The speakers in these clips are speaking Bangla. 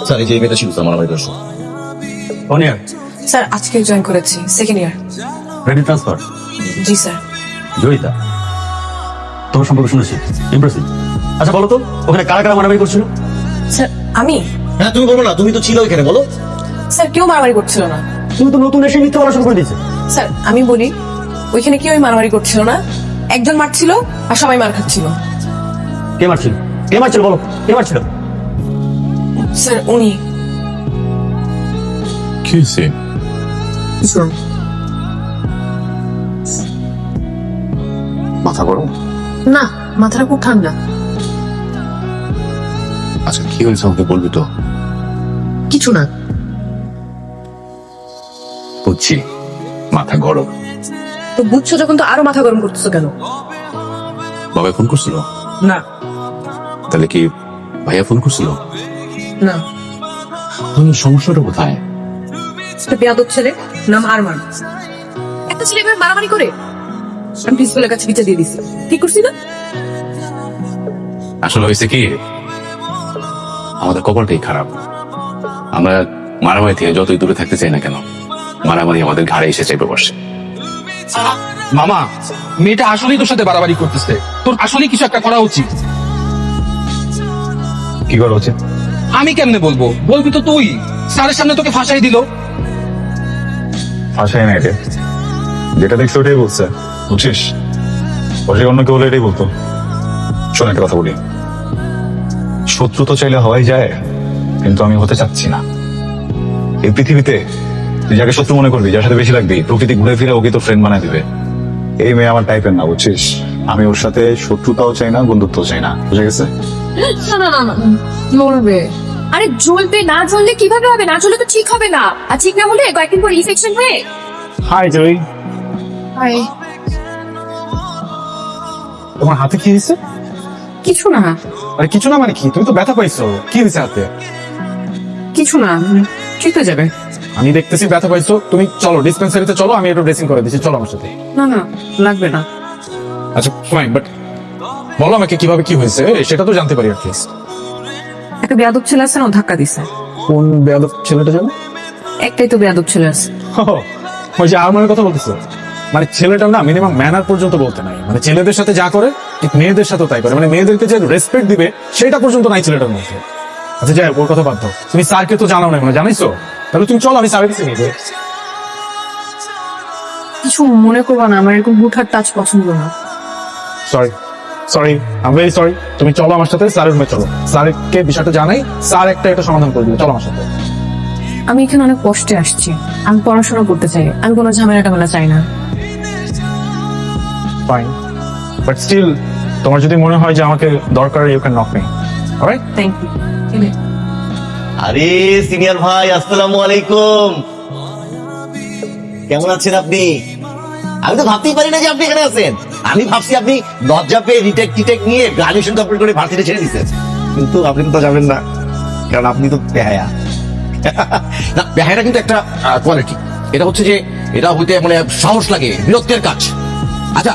স্যার এই যে মেয়েটা ছিল স্যার মারামারি দর্শক। অনিয়া স্যার আজকে জয়েন করেছি, সেকেন্ড ইয়ার। Ready transfer. জি স্যার। জয়িতা, তোমার সম্পর্কে শুনেছি, ইমপ্রেসিভ। আচ্ছা বলো তো, ওখানে কারা কারা মারামারি করছিল? স্যার আমি? হ্যাঁ তুমি বলো না, তুমি তো ছিল ওইখানে, বলো। স্যার কেউ মারামারি করছিল না। তুমি তো নতুন এসে মিথ্যা বলা শুরু করে দিয়েছে। স্যার আমি বলি, ওইখানে কেউই মারামারি করছিল না, একজন মারছিল আর সবাই মার খাচ্ছিল। কে মারছিল? কে মারছিল বলো, কে মারছিল? স্যার উনি। কি হয়েছে? মাথা গরম? না, মাথাটা খুব ঠান্ডা। আচ্ছা কি হয়েছে আমাকে বলবি তো? কিছু না। বুঝছি মাথা গরম। তো বুঝছো যখন, তো আরো মাথা গরম করতেছো কেন? বাবা ফোন করছিল? না। তাহলে কি ভাইয়া ফোন করছিল? না। সমস্যাটা কোথায়? একটা বেয়াদব ছেলে, নাম আরমান। একটা ছেলে এভাবে মারামারি করে, আমি প্রিন্সিপালের কাছে বিচার দিয়ে দিছি। ঠিক করছি না? আসলে হয়েছে কি, আমাদের কপালটাই খারাপ। আমরা মারামারি থেকে যতই দূরে থাকতে চাই না কেন, মারামারি আমাদের ঘাড়ে এসে চেপে বসে। মামা, মেয়েটা আসলেই তোর সাথে বাড়াবাড়ি করতেছে, তোর আসলেই কিছু একটা করা উচিত। কি করা উচিত? আমি কেমনে বলবো? বলবি তো তুই। স্যারের সামনে তোকে ফাঁসাই দিল। আশাই না এটা, যেটা দেখছো ওটাই বলছে, বুঝছিস? ওটাই অন্য কেউ হলে এটাই বলতো। শোন একটা কথা বলি, শত্রু তো চাইলে হওয়াই যায়, কিন্তু আমি হতে চাচ্ছি না। এই পৃথিবীতে তুই যাকে শত্রু মনে করবি, যার সাথে বেশি লাগবি, প্রকৃতি ঘুরে ফিরে ওকে তো ফ্রেন্ড বানায় দিবে। এই মেয়ে আমার টাইপের না, বুঝছিস? আমি ওর সাথে শত্রুতাও চাই না, বন্ধুত্বও চাই না, বুঝে গেছে? না না না, জ্বলবে। আরে জ্বলবে না, জ্বললে কিভাবে হবে? না জ্বললে তো ঠিক হবে না, আর ঠিক না হলে কয়েকদিন পর ইনফেকশন হয়ে। হাই জয়, হাই। তোমার হাতে কি হয়েছে? কিছু না। আরে কিছু না মানে কি? তুমি তো ব্যথা পাইছো, কি হয়েছে হাতে? কিছু না, ঠিক হয়ে যাবে। আমি দেখতেছি ব্যথা পাইছো, তুমি চলো ডিসপেন্সারিতে চলো, আমি একটু ড্রেসিং করে দিচ্ছি, চলো আমার সাথে। না না, লাগবে না। আচ্ছা ফাইন, বাট বলো আমাকে কিভাবে কি হয়েছে, সেটা তো জানতে পারি অ্যাটলিস্ট। একটা বেয়াদব ছেলে আছে না, ও ধাক্কা দিছে। কোন বেয়াদব ছেলেটা জানো? একটাই তো বেয়াদব ছেলে আছে। ওই যে আরমানের কথা বলতেছো, মানে ছেলেটার না মিনিমাম ম্যানার পর্যন্ত বলতে নাই। মানে ছেলেদের সাথে যা করে ঠিক মেয়েদের সাথেও তাই করে, মানে মেয়েদেরকে যে রেসপেক্ট দিবে সেটা পর্যন্ত নাই ছেলেটার মধ্যে। আচ্ছা যাই হোক, ওর কথা বাদ দাও। তুমি স্যারকে তো জানাও না, মানে জানাইছো? তাহলে তুমি চলো, আমি স্যারের কাছে নিয়ে যাই। কিছু মনে করবা না, আমার এরকম হুটহাট টাচ পছন্দ না। Sorry sorry, I very sorry. তুমি চলো আমার সাথে স্যারের রুমে চলো, স্যারকে বিষয়টা জানাই, স্যার একটা সমাধান করে দিবে। চলো আমার সাথে। আমি এখানে অনেক কষ্টে আসছি, আমি পড়াশোনা করতে চাই, আমি কোনো ঝামেলা টামেলা চাই না। ফাইন, বাট স্টিল তোমার যদি মনে হয় যে আমাকে দরকার, you can knock me. Alright? Thank you. আরে সিনিয়র ভাই, আসসালামু আলাইকুম। কেমন আছেন আপনি? আমি তো ভাবতেই পারি না যে আপনি এখানে আছেন। আমি ভাবছি আপনি লজ্জা পেয়ে রিটেক টিটেক নিয়ে গ্রাজুয়েশন কমপ্লিট করে ভার্সিটি ছেড়ে দিচ্ছেন, কিন্তু আপনি তো যাবেন না, কারণ আপনি তো বেহায়া। না, বেহায়াটা কিন্তু একটা কোয়ালিটি। এটা হচ্ছে যে এটা হইতে মানে সাহস লাগে, বীরত্বের কাজ। আচ্ছা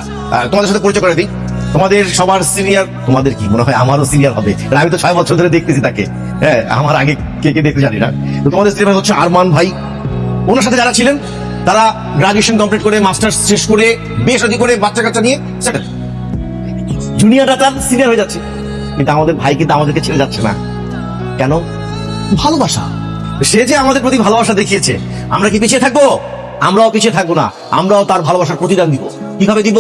তোমাদের সাথে পরিচয় করে দিই। তোমাদের সবার সিনিয়র, তোমাদের কি মনে হয় আমারও সিনিয়র হবে, কারণ আমি তো 6 বছর ধরে দেখতেছি তাকে। হ্যাঁ, আমার আগে কে কে দেখতে জানি না। তো তোমাদের সিনিয়র হচ্ছে আরমান ভাই। ওনার সাথে যারা ছিলেন তারা গ্রাজুয়েশন কমপ্লিট করে, মাস্টার্স শেষ করে, বিয়ে শাদী করে, বাচ্চা কাচ্চা নিয়ে সেটেল। জুনিয়ররা তার সিনিয়র হয়ে যাচ্ছে, কিন্তু আমাদের ভাই কিন্তু আমাদেরকে ছেড়ে যাচ্ছে না। কেন? ভালোবাসা। সে যে আমাদের প্রতি ভালোবাসা দেখিয়েছে, আমরা কি পিছিয়ে থাকবো? আমরাও পিছিয়ে থাকবো না, আমরাও তার ভালোবাসার প্রতিদান দিব। কিভাবে দিব?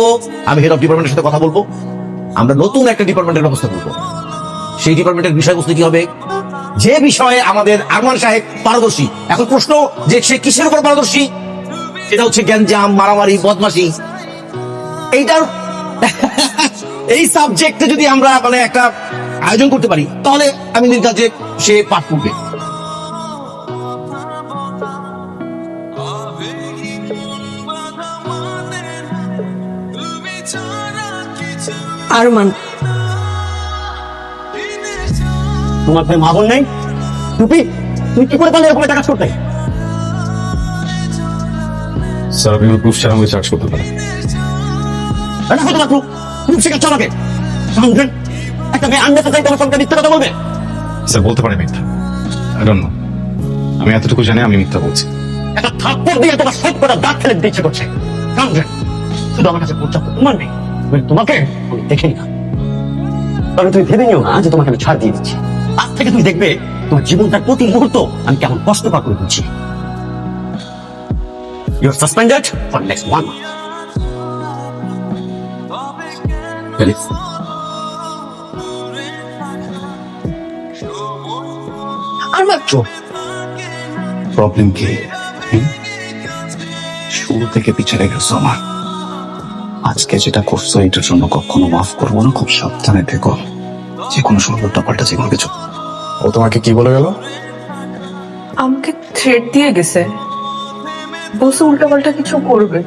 আমি হেড অফ ডিপার্টমেন্টের সাথে কথা বলবো, আমরা নতুন একটা ডিপার্টমেন্টের ব্যবস্থা করবো। সেই ডিপার্টমেন্টের বিষয়বস্তু কি হবে? যে বিষয়ে আমাদের আরমান সাহেব পারদর্শী। এখন প্রশ্ন যে সে কিসের উপর পারদর্শী? সেটা হচ্ছে গ্যাঞ্জাম, মারামারি, বদমাশি। এইটার এই সাবজেক্টে যদি আমরা মানে একটা আয়োজন করতে পারি, তাহলে আমি নির্ধার যে সে পাঠ করবে। আরমান, তোমার ভাই মা বোন নেই? টুপি, তুই কি করে পারলে এরকম একটা কাজ করতে? স্যার আপনি প্রুফ ছাড়া আমাকে চার্জ করতে পারেন। একটা মেয়ে আননেসেসারি তোমার সঙ্গে মিথ্যা কথা বলবে? স্যার বলতে পারি মিথ্যা, I don't know. আমি এতটুকু জানি আমি মিথ্যা বলছি। একটা থাপ্পড় দিয়ে তোমার সব কটা দাঁত ফেলে দিতে ইচ্ছে করছে। কারণ শুধু আমার কাছে পর্যাপ্ত প্রমাণ নেই, আমি তোমাকে আমি দেখেই না। তবে তুমি ভেবে নিও না যে তোমাকে আমি ছাড় দিয়ে দিচ্ছি। আজ থেকে তুমি দেখবে তোমার জীবনটার প্রতি মুহূর্ত আমি কেমন কষ্ট পার করে দিচ্ছি। You are suspended for next 1 month. আর মাত্র প্রবলেম কি? শুরু থেকে পিছিয়ে রেখেছো আমার। আজকে যেটা করছো এটার জন্য কখনো মাফ করবো না। খুব সাবধানে থেকো, যে কোনো সময় উল্টা পাল্টা যে কোনো কিছু। ও তোমাকে কি বলে গেল? আমাকে থ্রেট দিয়ে গেছে, বসে উল্টাপাল্টা কিছু করবে।